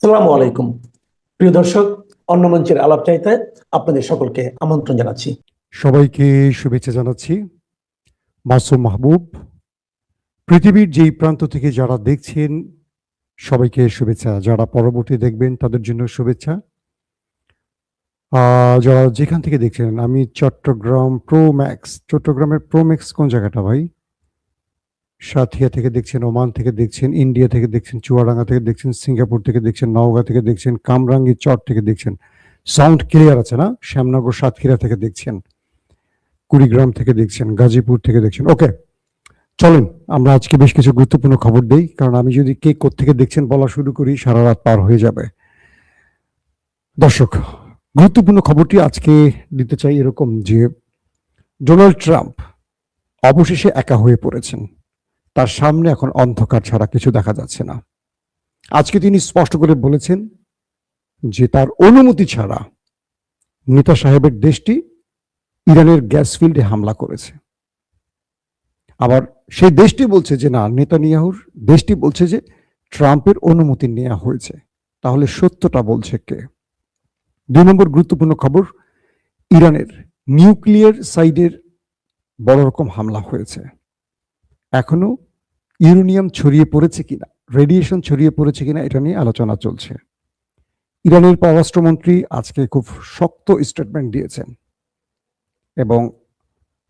আসসালামু আলাইকুম প্রিয় দর্শক, অন্য মঞ্চের আলাপ চাইতে আপনাদের সকলকে আমন্ত্রণ জানাচ্ছি। সবাইকে শুভেচ্ছা জানাচ্ছি। মাসুম মাহবুব, পৃথিবীর যেই প্রান্ত থেকে যারা দেখছেন সবাইকে শুভেচ্ছা, যারা পরবর্তী দেখবেন তাদের জন্য শুভেচ্ছা। যারা যেখান থেকে দেখছেন, আমি চট্টগ্রামের প্রোম্যাক্স কোন জায়গাটা ভাই? সাথিয়া থেকে দেখছেন, ওমান থেকে দেখছেন, ইন্ডিয়া থেকে দেখছেন, চুয়াডাঙ্গা থেকে দেখছেন, সিঙ্গাপুর থেকে দেখছেন, নওগাঁ থেকে দেখছেন, কামরাঙ্গী চর থেকে দেখছেন। সাউন্ড ক্লিয়ার আছে না? শ্যামনগর সাতক্ষীরা থেকে দেখছেন, কুড়িগ্রাম থেকে দেখছেন, গাজীপুর থেকে দেখছেন। ওকে, চলেন আমরা আজকে বেশ কিছু গুরুত্বপূর্ণ খবর দেই, কারণ আমি যদি কে কোত্থেকে দেখছেন বলা শুরু করি সারা রাত পার হয়ে যাবে। দর্শক, গুরুত্বপূর্ণ খবরটি আজকে দিতে চাই এরকম যে ডোনাল্ড ট্রাম্প অবশেষে একা হয়ে পড়েছেন। তার সামনে এখন অন্ধকার ছাড়া কিছু দেখা যাচ্ছে না। আজকে তিনি স্পষ্ট করে বলেছেন যে তার অনুমতি ছাড়া নেতা সাহেবের দেশটি ইরানের গ্যাস ফিল্ডে হামলা করেছে। আবার সেই দেশটি বলছে যে না, নেতানিয়াহুর দেশটি বলছে যে ট্রাম্পের অনুমতি নেওয়া হয়েছে। তাহলে সত্যটা বলছে কে? 2 নম্বর গুরুত্বপূর্ণ খবর, ইরানের নিউক্লিয়ার সাইডের বড় রকম হামলা হয়েছে। এখনো ইউরেনিয়াম ছড়িয়ে পড়েছে কিনা, রেডিয়েশন ছড়িয়ে পড়েছে কিনা, এটা নিয়ে আলোচনা চলছে। ইরানের পররাষ্ট্রমন্ত্রী আজকে খুব শক্ত স্টেটমেন্ট দিয়েছেন এবং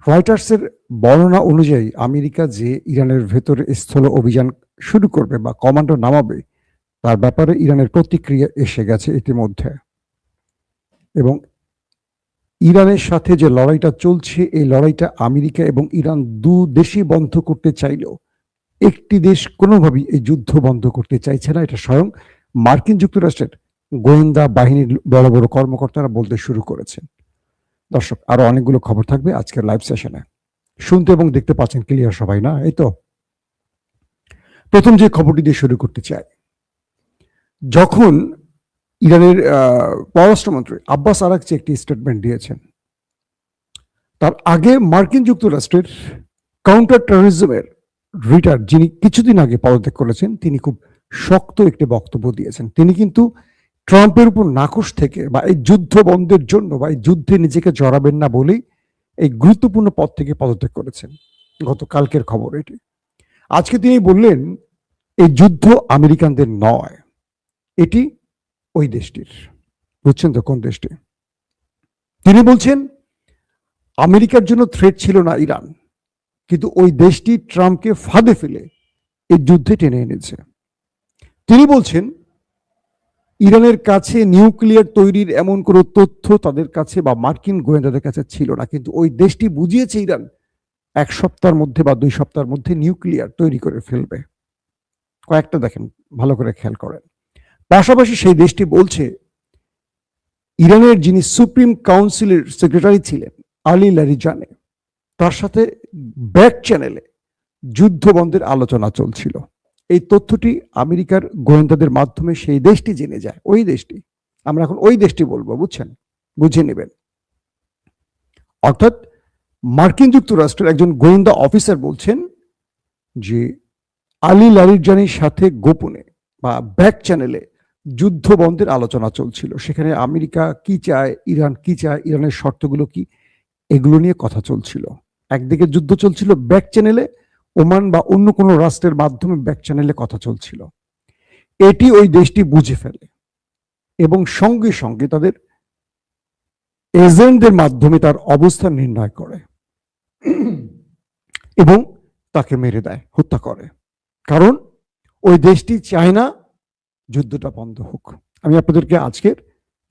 রয়টার্সের বর্ণনা অনুযায়ী আমেরিকা যে ইরানের ভেতরে স্থল অভিযান শুরু করবে বা কমান্ডো নামাবে, তার ব্যাপারে ইরানের প্রতিক্রিয়া এসে গেছে ইতিমধ্যে। এবং ইরানের সাথে যে লড়াইটা চলছে, এই লড়াইটা আমেরিকা এবং ইরান দু দেশই বন্ধ করতে চাইলেও একটি দেশ কোনোভাবেই এই যুদ্ধ বন্ধ করতে চাইছে না। এটা স্বয়ং মার্কিন যুক্তরাষ্ট্রের গোয়েন্দা বাহিনীর বড় বড় কর্মকর্তারা বলতে শুরু করেছেন। দর্শক, আরো অনেকগুলো খবর থাকবে আজকের লাইভ সেশনে। শুনতে এবং দেখতে পাচ্ছেন ক্লিয়ার সবাই না? এই তো প্রথম যে খবরটি দিয়ে শুরু করতে চাই, যখন ইরানের পররাষ্ট্রমন্ত্রী আব্বাস আরাকচি একটি স্টেটমেন্ট দিয়েছেন, তার আগে মার্কিন যুক্তরাষ্ট্রের কাউন্টার টেররিজমের রিটার, যিনি কিছুদিন আগে পদত্যাগ করেছেন, তিনি খুব শক্ত একটি বক্তব্য দিয়েছেন। তিনি কিন্তু ট্রাম্পের উপর নাখোশ থেকে বা এই যুদ্ধ বন্ধের জন্য বা এই যুদ্ধে নিজেকে জড়াবেন না বলেই এই গুরুত্বপূর্ণ পদ থেকে পদত্যাগ করেছেন। গতকালকের খবর এটি। আজকে তিনি বললেন এই যুদ্ধ আমেরিকানদের নয়, এটি ওই দেশটির। বুঝছেন তো কোন দেশটি? তিনি বলছেন আমেরিকার জন্য থ্রেট ছিল না ইরান, কিন্তু ওই দেশটি ট্রাম্পকে ফাঁদে ফেলে এই যুদ্ধে টেনে এনেছে। তিনি বলছেন ইরানের কাছে নিউক্লিয়ার তৈরির এমন কোনো তথ্য তাদের কাছে বা মার্কিন গোয়েন্দাদের কাছে ছিল না, কিন্তু ওই দেশটি বুঝিয়েছে ইরান 1 সপ্তাহের মধ্যে বা 2 সপ্তাহের মধ্যে নিউক্লিয়ার তৈরি করে ফেলবে। কয়েকটা দেখেন, ভালো করে খেয়াল করেন। পাশাপাশি সেই দেশটি বলছে ইরানের যিনি সুপ্রিম কাউন্সিলের সেক্রেটারি ছিলেন আলী লারিজানি, তার সাথে ব্যাক চ্যানেলে যুদ্ধ বন্ধের আলোচনা চলছিল। এই তথ্যটি আমেরিকার গোয়েন্দাদের মাধ্যমে সেই দেশটি জেনে যায়। ওই দেশটি, আমরা এখন ওই দেশটি বলবো, বুঝছেন? বুঝে নেবেন। অর্থাৎ মার্কিন যুক্তরাষ্ট্রের একজন গোয়েন্দা অফিসার বলছেন যে আলী লারিজানির সাথে গোপনে বা ব্যাক চ্যানেলে যুদ্ধ বন্ধের আলোচনা চলছিল। সেখানে আমেরিকা কি চায়, ইরান কি চায়, ইরানের শর্তগুলো কি, এগুলো নিয়ে কথা চলছিল। একদিকে যুদ্ধ চলছিল ব্যাক চ্যানেলে, ওমান বা অন্য কোনো রাষ্ট্রের মাধ্যমে ব্যাক চ্যানেলে কথা চলছিল। এটি ওই দেশটি বুঝে ফেলে এবং সঙ্গে সঙ্গে তাদের এজেন্টদের মাধ্যমে তার অবস্থান নির্ণয় করে এবং তাকে মেরে দেয়, হত্যা করে। কারণ ওই দেশটি চায় না যুদ্ধটা বন্ধ হোক। আমি আপনাদেরকে আজকের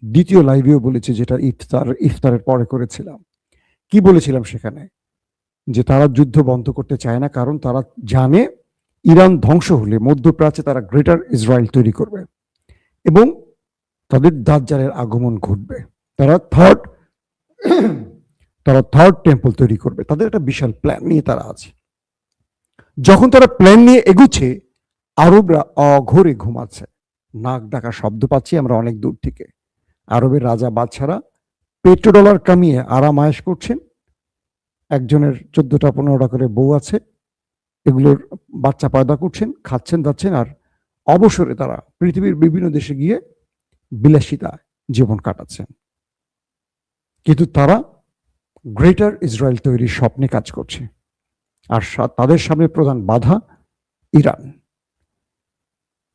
দ্বিতীয় লাইভেও বলেছি, যেটা ইফতারের পরে করেছিলাম। কি বলেছিলাম সেখানে? যে তারা যুদ্ধ বন্ধ করতে চায় না, কারণ তারা জানে ইরান ধ্বংস হলে মধ্যপ্রাচ্যে তারা গ্রেটার ইসরায়েল তৈরি করবে এবং তাদের দাজ্জালের আগমন ঘটবে। তারা থার্ড টেম্পল তৈরি করবে। তাদের একটা বিশাল প্ল্যান নিয়ে তারা আছে। যখন তারা প্ল্যান নিয়ে এগুচ্ছে, আরবরা অঘোরে ঘুমাচ্ছে। নাক ডাকা শব্দ পাচ্ছি আমরা অনেক দূর থেকে। আরবের রাজা বাদশারা পেট্রোডলার কামিয়ে আরাম আয়েশ করছেন। একজনের 14টা 15টা করে বউ আছে, এগুলোর বাচ্চা পয়দা করছেন, খাচ্ছেন যাচ্ছেন, আর অবসরে তারা পৃথিবীর বিভিন্ন দেশে গিয়ে বিলাসিতা জীবন কাটাচ্ছেন, কিন্তু তারা গ্রেটার ইসরায়েল তৈরির স্বপ্নে কাজ করছে। আর তাদের সামনে প্রধান বাধা ইরান।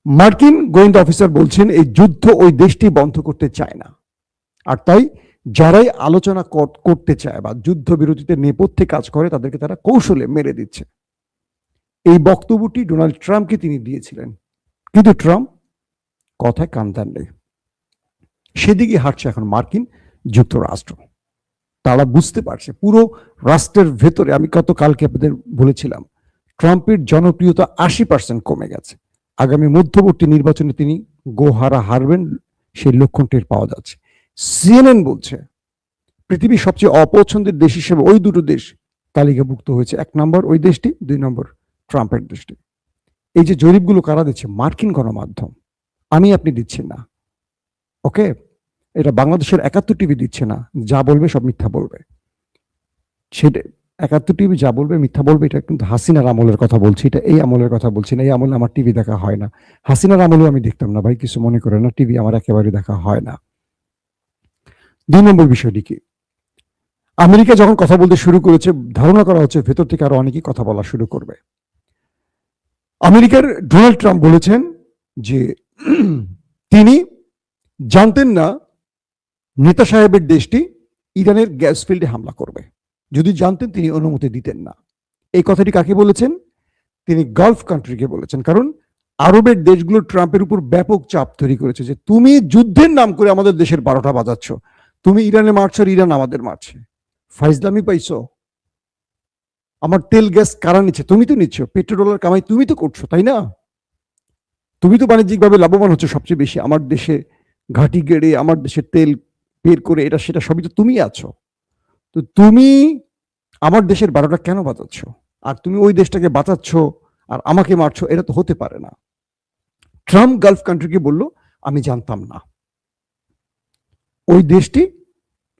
মার্কিন গোয়েন্দা অফিসার বলছেন এই যুদ্ধ ওই দেশটি বন্ধ করতে চায় না, আর তাই যারাই আলোচনা করতে চায় বা যুদ্ধবিরতিতে নেপথ্যে কাজ করে তাদেরকে তারা কৌশলে মেরে দিচ্ছে। এই বক্তব্যটি ডোনাল্ড ট্রাম্পকে তিনি দিয়েছিলেন, কিন্তু ট্রাম্প কথায় কান দেন নেই। সেদিকে হাঁটছে এখন মার্কিন যুক্তরাষ্ট্র। তারা বুঝতে পারছে পুরো রাষ্ট্রের ভেতরে, আমি কালকে আপনাদের বলেছিলাম, ট্রাম্পের জনপ্রিয়তা 80% কমে গেছে। আগামী মধ্যবর্তী নির্বাচনে তিনি গোহারা হারবেন, সেই লক্ষণ টের পাওয়া যাচ্ছে। সিএনএন বলছে পৃথিবীর সবচেয়ে অপছন্দের দেশ হিসেবে ওই দুটো দেশ তালিকাভুক্ত হয়েছে। 1 নম্বর ওই দেশটি, 2 নম্বর ট্রাম্পের দেশটি। এই যে জরিপগুলো কারা দিচ্ছে? মার্কিন গণমাধ্যম, আমি আপনি দিচ্ছি না। ওকে, এটা বাংলাদেশের 71 টিভি দিচ্ছে না। যা বলবে সব মিথ্যা বলবে। সেটা 71 টিভি যা বলবে মিথ্যা বলবে। এটা কিন্তু হাসিনার আমলের কথা বলছি, এটা এই আমলের কথা বলছি না। এই আমলে আমার টিভি দেখা হয় না। হাসিনার আমলেও আমি দেখতাম না ভাই, কিছু মনে করে না। টিভি আমার একেবারে দেখা হয় না। 2 নম্বর বিষয়টি কি, আমেরিকা যখন কথা বলতে শুরু করেছে, ধারণা করা হচ্ছে ভেতর থেকে আরো অনেকেই কথা বলা শুরু করবে। আমেরিকার ডোনাল্ড ট্রাম্প বলেছেন যে তিনি জানতেন না নেতা সাহেবের দেশটি ইরানের গ্যাস ফিল্ডে হামলা করবে। যদি জানতেন তিনি অনুমতি দিতেন না। এই কথাটি কাকে বলেছেন? তিনি গালফ কান্ট্রিকে বলেছেন। কারণ আরবের দেশগুলো ট্রাম্পের উপর ব্যাপক চাপ তৈরি করেছে যে তুমি যুদ্ধের নাম করে আমাদের দেশের 12টা বাজাচ্ছ, তুমি ইরানে মারছো আর ইরান আমাদের মারছে। ফাইজলামি পাইছো? আমার তেল গ্যাস কারা নিচ্ছে? তুমি তো নিচ্ছ। পেট্রোডলার কামাই তুমি তো করছো, তাই না? তুমি তো বাণিজ্যিকভাবে লাভবান হচ্ছে সবচেয়ে বেশি। আমার দেশে ঘাঁটি গেড়ে আমার দেশের তেল বের করে এটা সেটা সবই তো তুমি আছো। তো তুমি আমার দেশের 12টা কেন বাঁচাচ্ছ? আর তুমি ওই দেশটাকে বাঁচাচ্ছ আর আমাকে মারছো, এটা তো হতে পারে না। ট্রাম্প গালফ কান্ট্রিকে বলল আমি জানতাম না। ওই দেশটি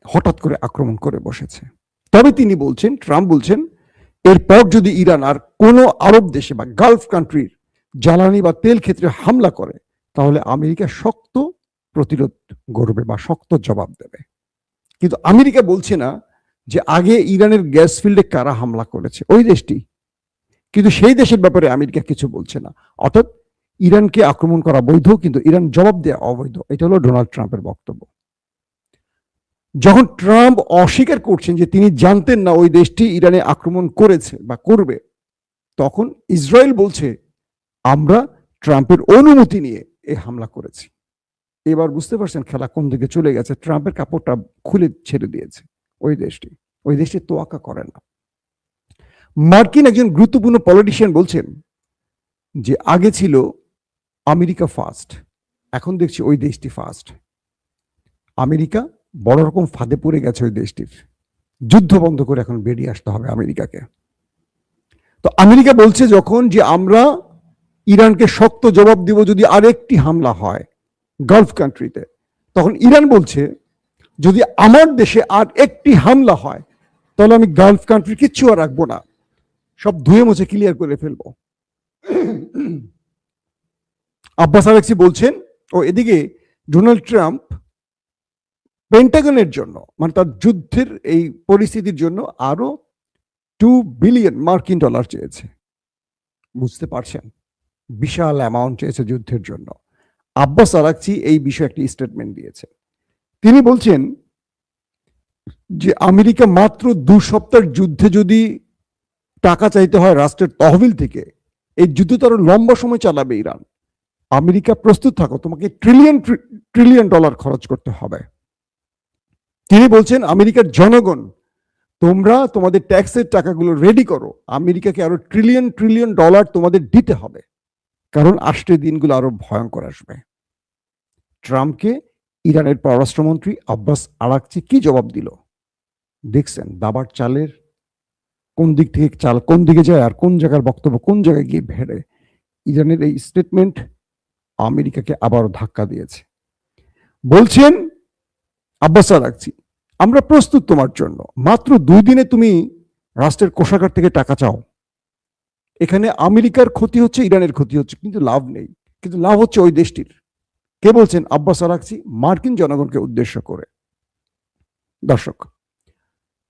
হঠাৎ করে আক্রমণ করে বসেছে। তবে তিনি বলছেন, ট্রাম্প বলছেন, এরপর যদি ইরান আর কোনো আরব দেশে বা গালফ কান্ট্রির জ্বালানি বা তেল ক্ষেত্রে হামলা করে, তাহলে আমেরিকা শক্ত প্রতিরোধ গড়বে বা শক্ত জবাব দেবে। কিন্তু আমেরিকা বলছে না যে আগে ইরানের গ্যাস ফিল্ডে কারা হামলা করেছে, ওই দেশটি। কিন্তু সেই দেশের ব্যাপারে আমেরিকা কিছু বলছে না। অর্থাৎ ইরানকে আক্রমণ করা বৈধ, কিন্তু ইরান জবাব দেওয়া অবৈধ। এটা হলো ডোনাল্ড ট্রাম্পের বক্তব্য। যখন ট্রাম্প অস্বীকার করছেন যে তিনি জানতেন না ওই দেশটি ইরানে আক্রমণ করেছে বা করবে, তখন ইসরায়েল বলছে আমরা ট্রাম্পের অনুমতি নিয়ে এই হামলা করেছি। এবার বুঝতে পারছেন খেলা কোন দিকে চলে গেছে। ট্রাম্পের কাপড়টা খুলে ছেড়ে দিয়েছে ওই দেশটি তোয়াক্কা করে না। মার্কিন একজন গুরুত্বপূর্ণ পলিটিশিয়ান বলছেন যে আগে ছিল আমেরিকা ফার্স্ট, এখন দেখছি ওই দেশটি ফার্স্ট। আমেরিকা বড় রকম ফাঁদে পড়ে গেছে ওই দেশটির। যুদ্ধ বন্ধ করে এখন বেরিয়ে আসতে হবে আমেরিকাকে। তো আমেরিকা বলছে যখন যে আমরা ইরানকে শক্ত জবাব দিব যদি আরেকটি হামলা হয় গালফ কান্ট্রিতে, তখন ইরান বলছে যদি আমার দেশে আর একটি হামলা হয় তাহলে আমি গালফ কান্ট্রি কিচ্ছু আর রাখবো না, সব ধুয়ে মুছে ক্লিয়ার করে ফেলবো। আব্বাস আরাকচি বলছেন। ও এদিকে ডোনাল্ড ট্রাম্প পেন্টাগনের জন্য, মানে তার যুদ্ধের এই পরিস্থিতির জন্য আরো $2 বিলিয়ন মার্কিন ডলার চেয়েছে। বুঝতে পারছেন, বিশাল অ্যামাউন্ট চেয়েছে যুদ্ধের জন্য। আব্বাস আরাকচি এই বিষয়ে একটি স্টেটমেন্ট দিয়েছে। তিনি বলছেন যে আমেরিকা মাত্র 2 সপ্তাহের যুদ্ধে যদি টাকা চাইতে হয় রাষ্ট্রের তহবিল থেকে, এই যুদ্ধ তো আরো লম্বা সময় চালাবে ইরান। আমেরিকা প্রস্তুত থাকো, তোমাকে ট্রিলিয়ন ডলার খরচ করতে হবে। তিনি বলছেন আমেরিকার জনগণ তোমরা তোমাদের ট্যাক্সের টাকাগুলো রেডি করো, আমেরিকাকে আরো ট্রিলিয়ন ডলার তোমাদের দিতে হবে, কারণ আসছে দিনগুলো আরো ভয়ঙ্কর আসবে। ট্রাম্পকে ইরানের পররাষ্ট্রমন্ত্রী আব্বাস আরাকচি কি জবাব দিল দেখছেন? দাবার চালের কোন দিক থেকে চাল কোন দিকে যায় আর কোন জায়গার বক্তব্য কোন জায়গায় গিয়ে ভেড়ে। ইরানের এই স্টেটমেন্ট আমেরিকাকে আবারও ধাক্কা দিয়েছে। বলছেন আব্বাস আরাকচি আমরা প্রস্তুত তোমার জন্য, মাত্র 2 দিনে তুমি রাষ্ট্রের কোষাগার থেকে টাকা চাও। এখানে আমেরিকার ক্ষতি হচ্ছে, ইরানের ক্ষতি হচ্ছে, কিন্তু লাভ নেই। কিন্তু লাভ হচ্ছে ওই দেশটির। কে বলছেন? আব্বাস আরাকচি, মার্কিন জনগণকে উদ্দেশ্য করে। দর্শক,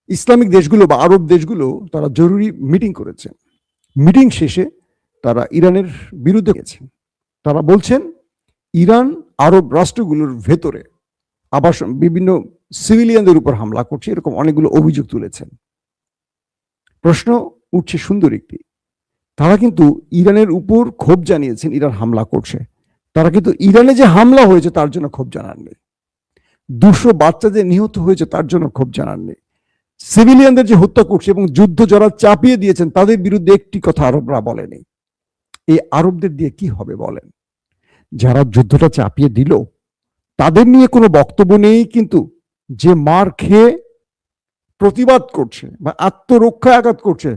ইসলামিক দেশগুলো বা আরব দেশগুলো তারা জরুরি মিটিং করেছে। মিটিং শেষে তারা ইরানের বিরুদ্ধে গেছে। তারা বলছেন ইরান আরব রাষ্ট্রগুলোর ভেতরে আবাসন, বিভিন্ন সিভিলিয়ানদের উপর হামলা করছে, এরকম অনেকগুলো অভিযোগ তুলেছেন। প্রশ্ন উঠছে সুন্দর একটি, তারা কিন্তু ইরানের উপর ক্ষোভ জানিয়েছেন ইরান হামলা করছে, তারা কিন্তু ইরানে যে হামলা হয়েছে তার জন্য ক্ষোভ জানাননি। 200 বাচ্চা যে নিহত হয়েছে তার জন্য ক্ষোভ জানাননি। সিভিলিয়ানদের যে হত্যা করছে এবং যুদ্ধ যারা চাপিয়ে দিয়েছেন তাদের বিরুদ্ধে একটি কথা আরবরা বলেনি। এই আরবদের দিয়ে কি হবে বলেন? যারা যুদ্ধটা চাপিয়ে দিল তাদের নিয়ে কোনো বক্তব্য নেই, কিন্তু যে মার খেয়ে প্রতিবাদ করছে বা আত্মরক্ষায় আঘাত করছে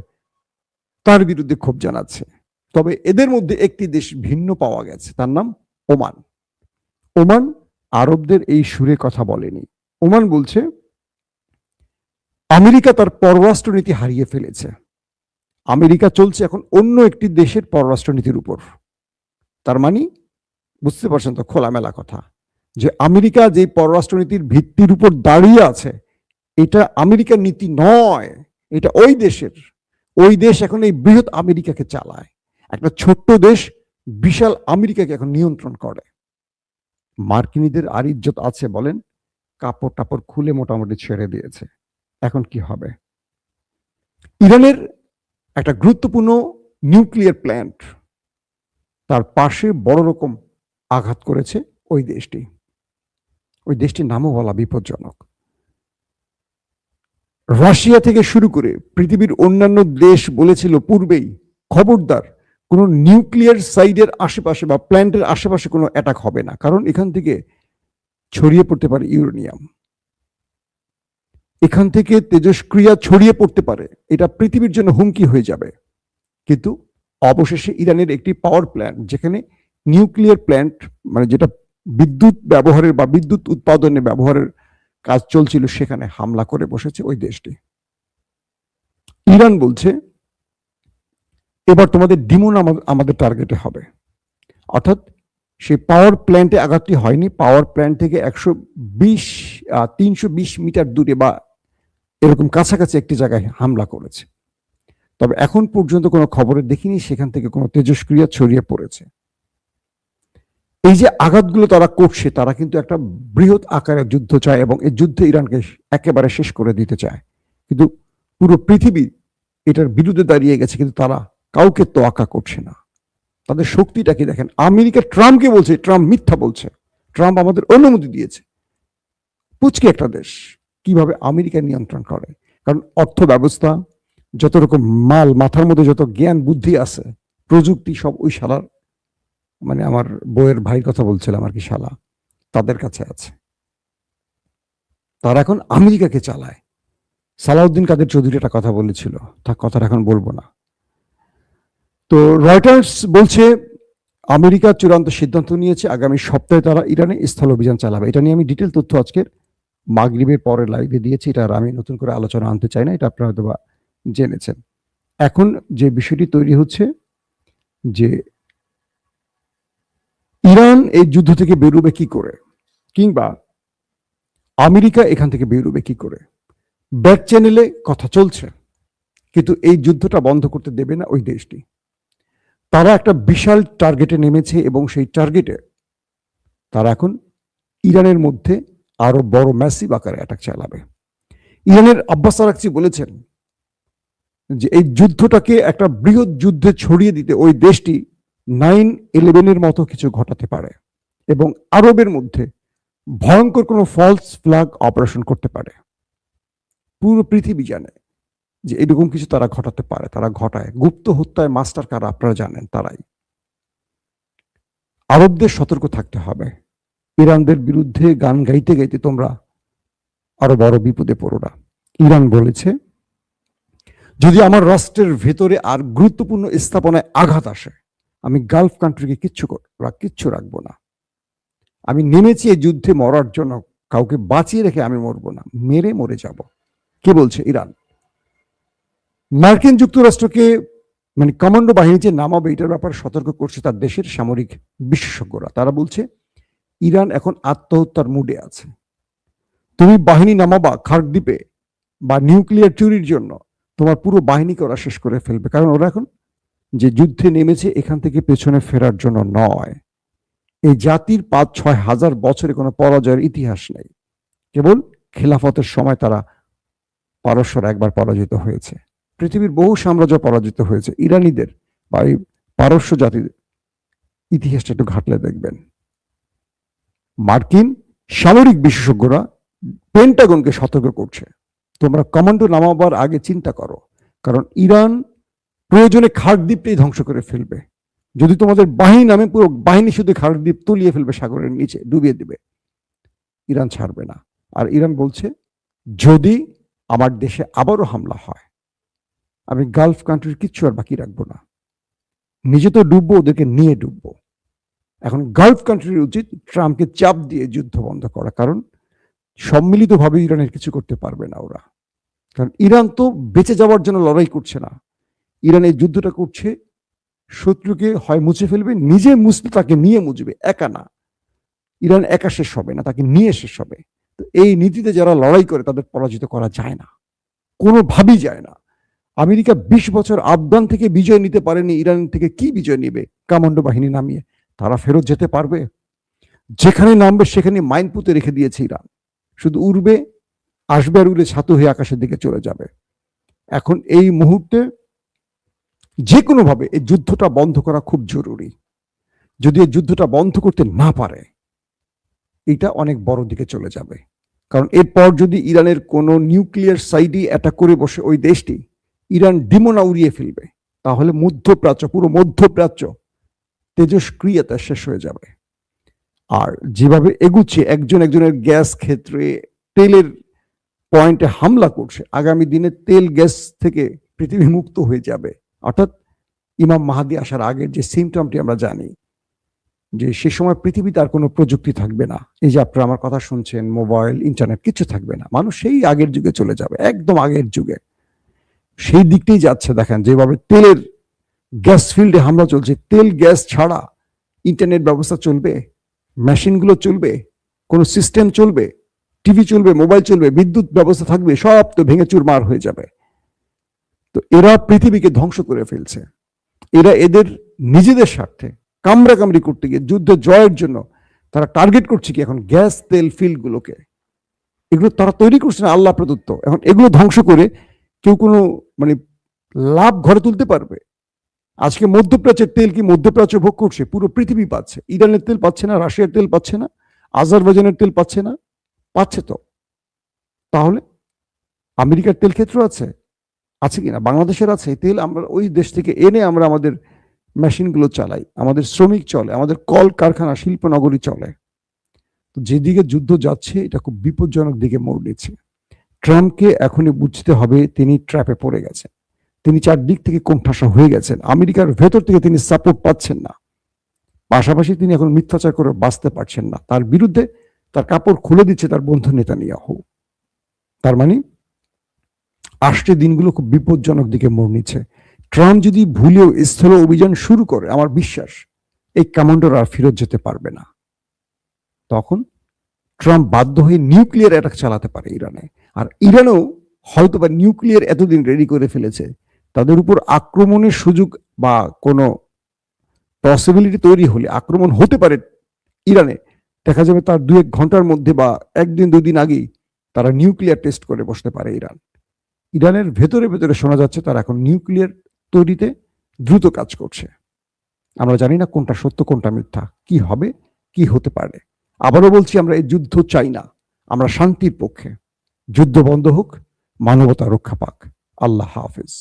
তার বিরুদ্ধে ক্ষোভ জানাচ্ছে। তবে এদের মধ্যে একটি দেশ ভিন্ন পাওয়া গেছে, তার নাম ওমান। ওমান আরবদের এই সুরে কথা বলেনি। ওমান বলছে আমেরিকা তার পররাষ্ট্রনীতি হারিয়ে ফেলেছে। আমেরিকা চলছে এখন অন্য একটি দেশের পররাষ্ট্রনীতির উপর। তার মানে বুঝতে পারছেন তো, খোলামেলা কথা, যে আমেরিকা যে পররাষ্ট্রনীতির ভিত্তির উপর দাঁড়িয়ে আছে এটা আমেরিকার নীতি নয়, এটা ওই দেশের। ওই দেশ এখন এই বৃহৎ আমেরিকাকে চালায়। একটা ছোট্ট দেশ বিশাল আমেরিকাকে এখন নিয়ন্ত্রণ করে। মার্কিনীদের আর ইজ্জত আছে বলেন? কাপড় টাপড় খুলে মোটামুটি ছেড়ে দিয়েছে। এখন কি হবে? ইরানের একটা গুরুত্বপূর্ণ নিউক্লিয়ার প্ল্যান্ট, তার পাশে বড় রকম আঘাত করেছে ওই দেশটি। ওই দেশটির নামও বলা বিপজ্জনক। রাশিয়া থেকে শুরু করে পৃথিবীর অন্যান্য দেশ বলেছিল পূর্বেই, খবরদার কোনো নিউক্লিয়ার সাইডের আশেপাশে বা প্ল্যান্টের আশেপাশে কোনো অ্যাটাক হবে না, কারণ এখান থেকে ছড়িয়ে পড়তে পারে ইউরেনিয়াম, এখান থেকে তেজস্ক্রিয়া ছড়িয়ে পড়তে পারে, এটা পৃথিবীর জন্য হুমকি হয়ে যাবে। কিন্তু অবশেষে ইরানের একটি পাওয়ার প্ল্যান্ট, যেখানে নিউক্লিয়ার প্ল্যান্ট মানে যেটা বিদ্যুৎ ব্যবহারের বা বিদ্যুৎ উৎপাদনে ব্যবহারের কাজ চলছিল, সেখানে হামলা করে বসেছে ওই দেশটি। ইরান বলছে এবার তোমাদের ডিমন আমাদের টার্গেটে হবে। অর্থাৎ সেই পাওয়ার প্ল্যান্টে আঘাতটি হয়নি, পাওয়ার প্ল্যান্ট থেকে 320 মিটার দূরে বা এরকম কাছাকাছি একটি জায়গায় হামলা করেছে। তবে এখন পর্যন্ত কোনো খবরে দেখিনি সেখান থেকে কোনো তেজস্ক্রিয়া ছড়িয়ে পড়েছে। এই যে আঘাতগুলো তারা করছে, তারা কিন্তু একটা বৃহৎ আকারের যুদ্ধ চায় এবং এই যুদ্ধে ইরানকে একেবারে শেষ করে দিতে চায়। কিন্তু পুরো পৃথিবী এটার বিরুদ্ধে দাঁড়িয়ে গেছে, কিন্তু তারা কাউকে তোয়াক্কা করছে না। তাদের শক্তিটা কি দেখেন, আমেরিকা ট্রাম্পকে বলছে ট্রাম্প মিথ্যা বলছে, ট্রাম্প আমাদের অনুমতি দিয়েছে। পুচকে একটা দেশ কিভাবে আমেরিকা নিয়ন্ত্রণ করে? কারণ অর্থ ব্যবস্থা, যত রকম মাল, মাথার মধ্যে যত জ্ঞান বুদ্ধি আছে, প্রযুক্তি, সব ওই শালার, মানে আমার বইয়ের ভাইয়ের কথা বলছিলাম আর কি, শালা তাদের কাছে আছে। তারা এখন আমেরিকাকে চালায়। সালাউদ্দিন কাদের চৌধুরী একটা কথা বলেছিল, তার কথাটা এখন বলবো না। তো রয়টার্স বলছে আমেরিকা চূড়ান্ত সিদ্ধান্ত নিয়েছে আগামী সপ্তাহে তারা ইরানে স্থল অভিযান চালাবে। এটা নিয়ে আমি ডিটেল তথ্য আজকের মাগরিবের পরে লাইভে দিয়েছি, এটা আর আমি নতুন করে আলোচনা আনতে চাই না, এটা আপনারা হয়তো বা জেনেছেন। এখন যে বিষয়টি তৈরি হচ্ছে যে ইরান এই যুদ্ধ থেকে বেরোবে কি করে, কিংবা আমেরিকা এখান থেকে বেরোবে কি করে। ব্যাক চ্যানেলে কথা চলছে, কিন্তু এই যুদ্ধটা বন্ধ করতে দেবে না ওই দেশটি। তারা একটা বিশাল টার্গেটে নেমেছে এবং সেই টার্গেটে তারা এখন ইরানের মধ্যে আরো বড় ম্যাসিভ আকারে অ্যাটাক চালাবে। ইরানের আব্বাস আরাকচি বলেছেন যে এই যুদ্ধটাকে একটা বৃহৎ যুদ্ধে ছড়িয়ে দিতে ওই দেশটি 9/11-এর মতো কিছু ঘটাতে পারে এবং আরবের মধ্যে ভয়ঙ্কর কোনো ফলস ফ্ল্যাগ অপারেশন করতে পারে। পুরো পৃথিবী জানে যে এরকম কিছু তারা ঘটাতে পারে, তারা ঘটায়। গুপ্ত হত্যায় মাস্টার কারা আপনারা জানেন, তারাই। আরবদের সতর্ক থাকতে হবে, ইরানদের বিরুদ্ধে গান গাইতে গাইতে তোমরা আরো বড় বিপদে পড়ো না। ইরান বলেছে যদি আমার রাষ্ট্রের ভেতরে আর গুরুত্বপূর্ণ স্থাপনায় আঘাত আসে, আমি গালফ কান্ট্রিকে কিচ্ছু রাখবো না। আমি নেমেছি এই যুদ্ধে মরার জন্য, কাউকে বাঁচিয়ে রেখে আমি মরবো না, মেরে মরে যাব। কে বলছে? ইরান। মার্কিন যুক্তরাষ্ট্রকে মানে কমান্ডো বাহিনী যে নামাবে এটার ব্যাপারে সতর্ক করছে তার দেশের সামরিক বিশেষজ্ঞরা। তারা বলছে ইরান এখন আত্মহত্যার মুডে আছে। তুমি বাহিনী নামাবা খার্কদ্বীপে বা নিউক্লিয়ার চুরির জন্য, তোমার পুরো বাহিনীকে ওরা শেষ করে ফেলবে। কারণ ওরা এখন যে যুদ্ধে নেমেছে এখান থেকে পেছনে ফেরার জন্য নয়। এই জাতির 5-6 হাজার বছরে কোনো পরাজয়ের ইতিহাস নেই। কেবল খেলাফতের সময় তারা পারস্যরা একবার পরাজিত হয়েছে। পৃথিবীর বহু সাম্রাজ্য পরাজিত হয়েছে। ইরানিদের বা এই পারস্য জাতির ইতিহাসটা একটু ঘাটলে দেখবেন। মার্কিন সামরিক বিশেষজ্ঞরা পেন্টাগনকে সতর্ক করছে, তোমরা কমান্ডো নামাবার আগে চিন্তা করো, কারণ ইরান প্রয়োজনে খার্কদ্বীপটাই ধ্বংস করে ফেলবে। যদি তোমাদের বাহিনী নামে, পুরো বাহিনী শুধু খার্কদ্বীপ তলিয়ে ফেলবে, সাগরের নিচে ডুবিয়ে দিবে। ইরান ছাড়বে না। আর ইরান বলছে যদি আমার দেশে আবারও হামলা হয়, আমি গালফ কান্ট্রির কিচ্ছু আর বাকি রাখবো না। নিজে তো ডুববো, ওদেরকে নিয়ে ডুববো। এখন গালফ কান্ট্রির উচিত ট্রাম্পকে চাপ দিয়ে যুদ্ধ বন্ধ করা, কারণ সম্মিলিতভাবে ইরানের কিছু করতে পারবে না ওরা। কারণ ইরান তো বেঁচে যাওয়ার জন্য লড়াই করছে না, ইরান এই যুদ্ধটা করছে শত্রুকে হয় মুছে ফেলবে, নিজে মুছলে তাকে নিয়ে মুছবে, একা না। ইরান একা শেষ হবে না, তাকে নিয়ে শেষ হবে। তো এই নীতিতে যারা লড়াই করে তাদের পরাজিত করা যায় না, কোনোভাবেই যায় না। আমেরিকা 20 বছর আফগান থেকে বিজয় নিতে পারেনি, ইরান থেকে কি বিজয় নিবে কমান্ডো বাহিনী নামিয়ে? তারা ফেরত যেতে পারবে? যেখানে নামবে সেখানে মাইন পুঁতে রেখে দিয়েছে ইরান, শুধু উড়বে, আসবে আর উড়ে ছাতু হয়ে আকাশের দিকে চলে যাবে। এখন এই মুহূর্তে যে কোনোভাবে এই যুদ্ধটা বন্ধ করা খুব জরুরি। যদি এই যুদ্ধটা বন্ধ করতে না পারে, এটা অনেক বড় দিকে চলে যাবে। কারণ এরপর যদি ইরানের কোনো নিউক্লিয়ার সাইডই অ্যাটাক করে বসে ওই দেশটি, ইরান ডিমোনা উড়িয়ে ফেলবে, তাহলে মধ্যপ্রাচ্য, পুরো মধ্যপ্রাচ্য তেজস্ক্রিয়তা শেষ হয়ে যাবে। আর যেভাবে এগুচ্ছে, একজন একজনের গ্যাস ক্ষেত্রে, তেলের পয়েন্টে হামলা করছে, আগামী দিনে তেল গ্যাস থেকে পৃথিবী মুক্ত হয়ে যাবে। অর্থাৎ ইমাম মাহাদি আসার আগের যে সিমটমটি আমরা জানি, যে সে সময় পৃথিবীতে আর কোনো প্রযুক্তি থাকবে না। এই যে আপনারা আমার কথা শুনছেন, মোবাইল, ইন্টারনেট কিছু থাকবে না। মানুষ সেই আগের যুগে চলে যাবে, একদম আগের যুগে। সেই দিকটাই যাচ্ছে। দেখেন যেভাবে তেলের গ্যাস ফিল্ডে হামলা চলছে, তেল গ্যাস ছাড়া ইন্টারনেট ব্যবস্থা চলবে, মেশিনগুলো চলবে, কোনো সিস্টেম চলবে, টিভি চলবে, মোবাইল চলবে, বিদ্যুৎ ব্যবস্থা থাকবে, সব তো ভেঙে চুরমার হয়ে যাবে। তো এরা পৃথিবীকে ধ্বংস করে ফেলছে। এরা এদের নিজেদের স্বার্থে কামড়াকামড়ি করতে গিয়ে যুদ্ধ জয়ের জন্য তারা টার্গেট করছে কি এখন গ্যাস তেল ফিল্ডগুলোকে। এগুলো তারা তৈরি করছে না, আল্লাহ প্রদত্ত। এখন এগুলো ধ্বংস করে কেউ কোনো মানে লাভ ঘরে তুলতে পারবে? আজকে মধ্যপ্রাচ্যের তেল কি মধ্যপ্রাচ্য ভোগ করছে? পুরো পৃথিবী পাচ্ছে। ইরানের তেল পাচ্ছে না, রাশিয়ার তেল পাচ্ছে না, আজারবাইজানের তেল পাচ্ছে না? পাচ্ছে তো। তাহলে আমেরিকার তেল ক্ষেত্র আছে কিনা? বাংলাদেশের আছে তেল। আমরা ওই দেশ থেকে এনে আমরা আমাদের মেশিনগুলো চালাই, আমাদের শ্রমিক চলে, আমাদের কল কারখানা, শিল্পনগরী চলে। তো যেদিকে যুদ্ধ যাচ্ছে এটা খুব বিপজ্জনক দিকে মোড় নিচ্ছে। ট্রাম্পকে এখনই বুঝতে হবে তিনি ট্র্যাপে পড়ে গেছেন। তিনি চারদিক থেকে কোণঠাসা হয়ে গেছেন। আমেরিকার ভেতর থেকে তিনি সাপোর্ট পাচ্ছেন না, পাশাপাশি তিনি এখন মিথ্যাচার করে বাঁচতে পারছেন না। তার বিরুদ্ধে তার কাপড় খুলে দিচ্ছে তার বন্ধু নেতানিয়াহু। তার মানে আসছে দিনগুলো খুব বিপজ্জনক দিকে মোড় নিচ্ছে। ট্রাম্প যদি ভুলেও স্থল অভিযান শুরু করে, আমার বিশ্বাস এই কমান্ডোর আর ফেরত যেতে পারবে না। তখন ট্রাম্প বাধ্য হয়ে নিউক্লিয়ার অ্যাটাক চালাতে পারে ইরানে। আর ইরানও হয়তো বা নিউক্লিয়ার এতদিন রেডি করে ফেলেছে, তাদের উপর আক্রমণের সুযোগ বা কোনো পসিবিলিটি তৈরি হলে আক্রমণ হতে পারে ইরানে। দেখা যাবে তার 2-1 ঘন্টার মধ্যে বা 1-2 দিন আগেই তারা নিউক্লিয়ার টেস্ট করে বসতে পারে ইরান। ইরানের ভেতরে ভেতরে শোনা যাচ্ছে তারা এখন নিউক্লিয়ার তৈরিতে দ্রুত কাজ করছে। আমরা জানি না কোনটা সত্য কোনটা মিথ্যা, কি হবে কি হতে পারে। আবারও বলছি, আমরা এই যুদ্ধ চাই না, আমরা শান্তির পক্ষে। যুদ্ধ বন্ধ হোক, মানবতা রক্ষা পাক। আল্লাহ হাফেজ।